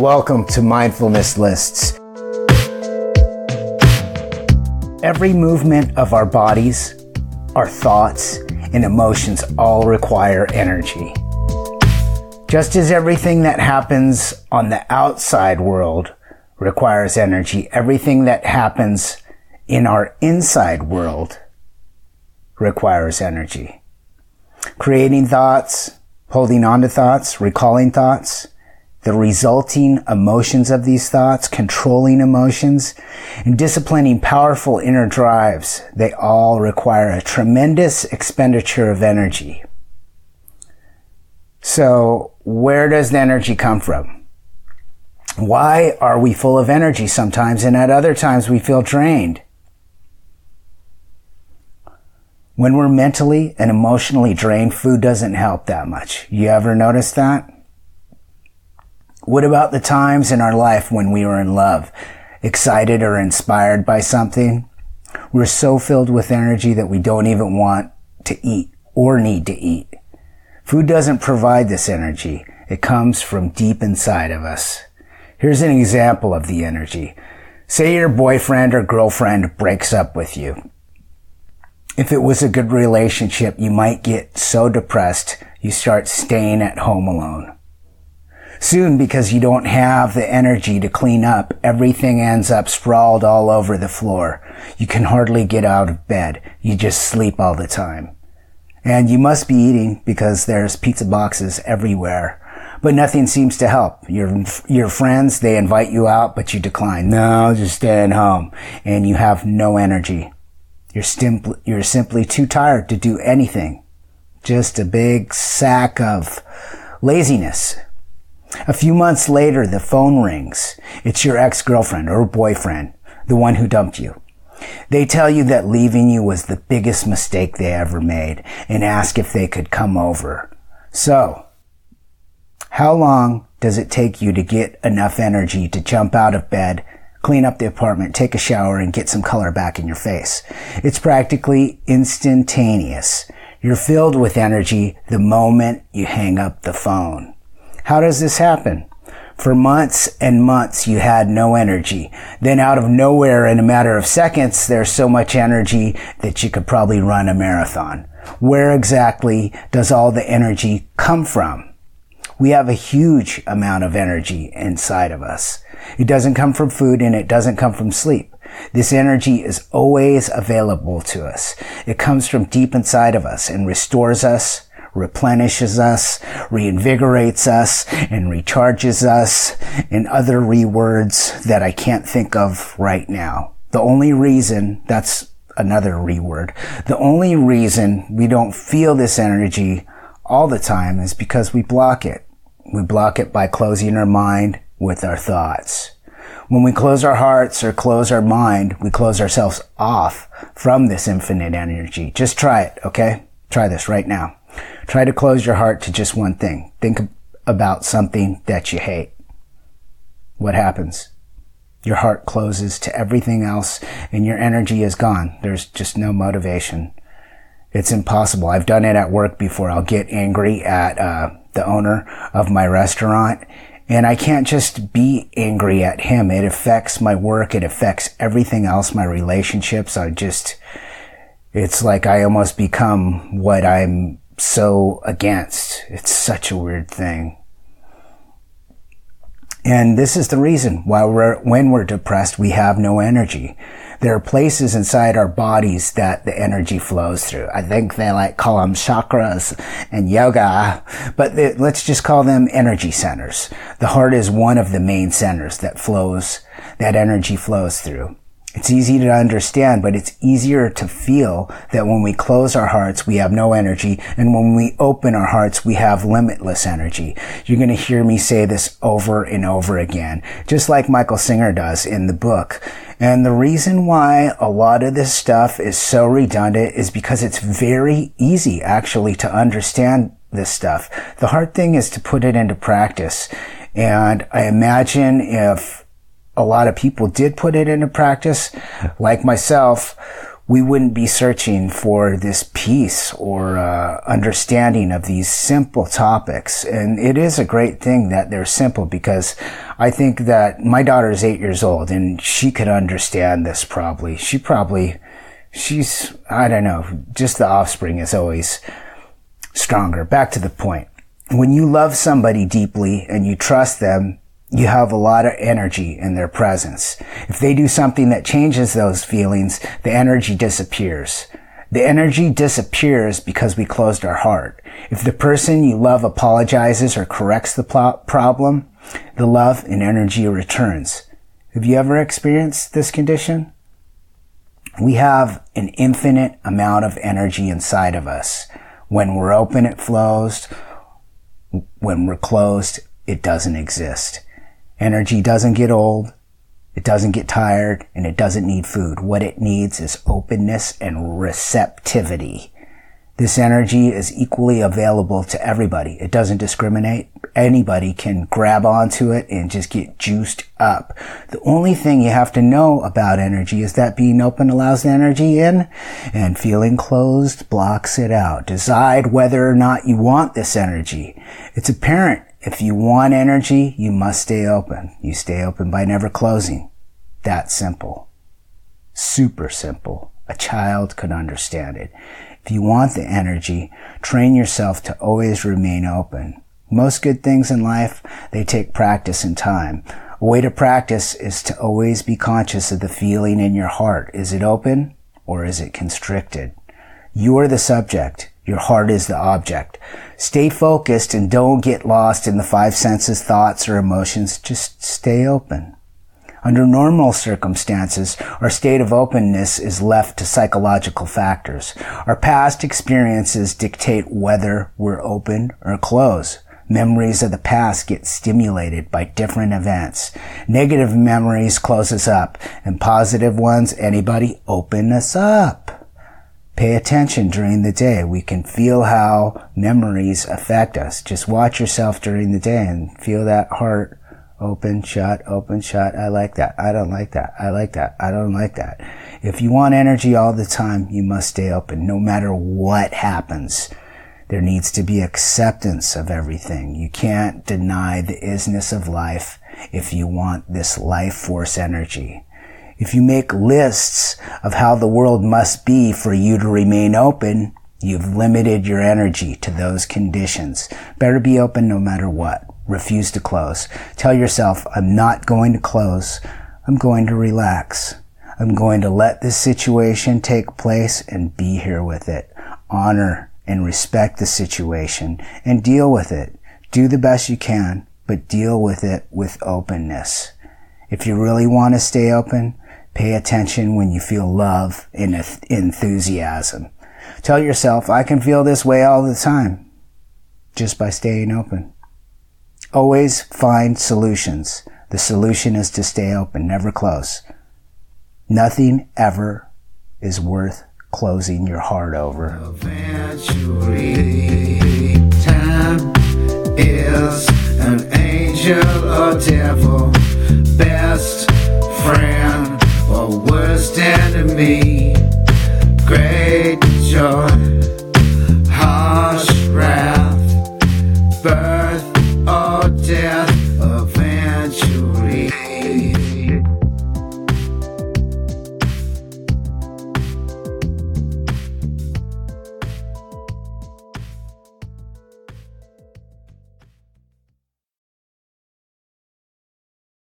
Welcome to Mindfulness Lists. Every movement of our bodies, our thoughts, and emotions all require energy. Just as everything that happens on the outside world requires energy, everything that happens in our inside world requires energy. Creating thoughts, holding on to thoughts, recalling thoughts, the resulting emotions of these thoughts, controlling emotions, and disciplining powerful inner drives, they all require a tremendous expenditure of energy. So, where does the energy come from? Why are we full of energy sometimes and at other times we feel drained? When we're mentally and emotionally drained, food doesn't help that much. You ever notice that? What about the times in our life when we were in love, excited or inspired by something? We're so filled with energy that we don't even want to eat or need to eat. Food doesn't provide this energy. It comes from deep inside of us. Here's an example of the energy. Say your boyfriend or girlfriend breaks up with you. If it was a good relationship, you might get so depressed you start staying at home alone. Soon, because you don't have the energy to clean up, everything ends up sprawled all over the floor. You can hardly get out of bed. You just sleep all the time. And you must be eating because there's pizza boxes everywhere. But nothing seems to help. Your friends, they invite you out, but you decline. No, just staying home. And you have no energy. You're simply too tired to do anything. Just a big sack of laziness. A few months later, the phone rings. It's your ex-girlfriend or boyfriend, the one who dumped you. They tell you that leaving you was the biggest mistake they ever made and ask if they could come over. So, how long does it take you to get enough energy to jump out of bed, clean up the apartment, take a shower, and get some color back in your face? It's practically instantaneous. You're filled with energy the moment you hang up the phone. How does this happen? For months and months, you had no energy. Then out of nowhere, in a matter of seconds, there's so much energy that you could probably run a marathon. Where exactly does all the energy come from? We have a huge amount of energy inside of us. It doesn't come from food and it doesn't come from sleep. This energy is always available to us. It comes from deep inside of us and restores us, replenishes us, reinvigorates us, and recharges us, and other rewords that I can't think of right now. The only reason, that's another reword, the only reason we don't feel this energy all the time is because we block it. We block it by closing our mind with our thoughts. When we close our hearts or close our mind, we close ourselves off from this infinite energy. Just try it, okay? Try this right now. Try to close your heart to just one thing. Think about something that you hate. What happens? Your heart closes to everything else and your energy is gone. There's just no motivation. It's impossible. I've done it at work before. I'll get angry at the owner of my restaurant and I can't just be angry at him. It affects my work. It affects everything else, my relationships. It's like I almost become what I'm so against. It's such a weird thing. And this is the reason why when we're depressed, we have no energy. There are places inside our bodies that the energy flows through. I think they call them chakras and yoga, but let's just call them energy centers. The heart is one of the main centers that energy flows through. It's easy to understand, but it's easier to feel that when we close our hearts, we have no energy, and when we open our hearts, we have limitless energy. You're going to hear me say this over and over again, just like Michael Singer does in the book. And the reason why a lot of this stuff is so redundant is because it's very easy, actually, to understand this stuff. The hard thing is to put it into practice. And I imagine if a lot of people did put it into practice, like myself, we wouldn't be searching for this peace or understanding of these simple topics. And it is a great thing that they're simple, because I think that my daughter is 8 years old and she could understand this probably. She's, I don't know, just the offspring is always stronger. Back to the point. When you love somebody deeply and you trust them, you have a lot of energy in their presence. If they do something that changes those feelings, the energy disappears. The energy disappears because we closed our heart. If the person you love apologizes or corrects the problem, the love and energy returns. Have you ever experienced this condition? We have an infinite amount of energy inside of us. When we're open, it flows. When we're closed, it doesn't exist. Energy doesn't get old, it doesn't get tired, and it doesn't need food. What it needs is openness and receptivity. This energy is equally available to everybody. It doesn't discriminate. Anybody can grab onto it and just get juiced up. The only thing you have to know about energy is that being open allows the energy in, and feeling closed blocks it out. Decide whether or not you want this energy. It's apparent. If you want energy, you must stay open. You stay open by never closing. That simple. Super simple. A child could understand it. If you want the energy, train yourself to always remain open. Most good things in life, they take practice and time. A way to practice is to always be conscious of the feeling in your heart. Is it open or is it constricted? You are the subject. Your heart is the object. Stay focused and don't get lost in the five senses, thoughts, or emotions. Just stay open. Under normal circumstances, our state of openness is left to psychological factors. Our past experiences dictate whether we're open or closed. Memories of the past get stimulated by different events. Negative memories close us up, and positive ones, anybody, open us up. Pay attention during the day. We can feel how memories affect us. Just watch yourself during the day and feel that heart open, shut, open, shut. I like that. I don't like that. I like that. I don't like that. If you want energy all the time, you must stay open. No matter what happens, there needs to be acceptance of everything. You can't deny the isness of life if you want this life force energy. If you make lists of how the world must be for you to remain open, you've limited your energy to those conditions. Better be open no matter what. Refuse to close. Tell yourself, I'm not going to close. I'm going to relax. I'm going to let this situation take place and be here with it. Honor and respect the situation and deal with it. Do the best you can, but deal with it with openness. If you really want to stay open, pay attention when you feel love and enthusiasm. Tell yourself, I can feel this way all the time, just by staying open. Always find solutions. The solution is to stay open, never close. Nothing ever is worth closing your heart over.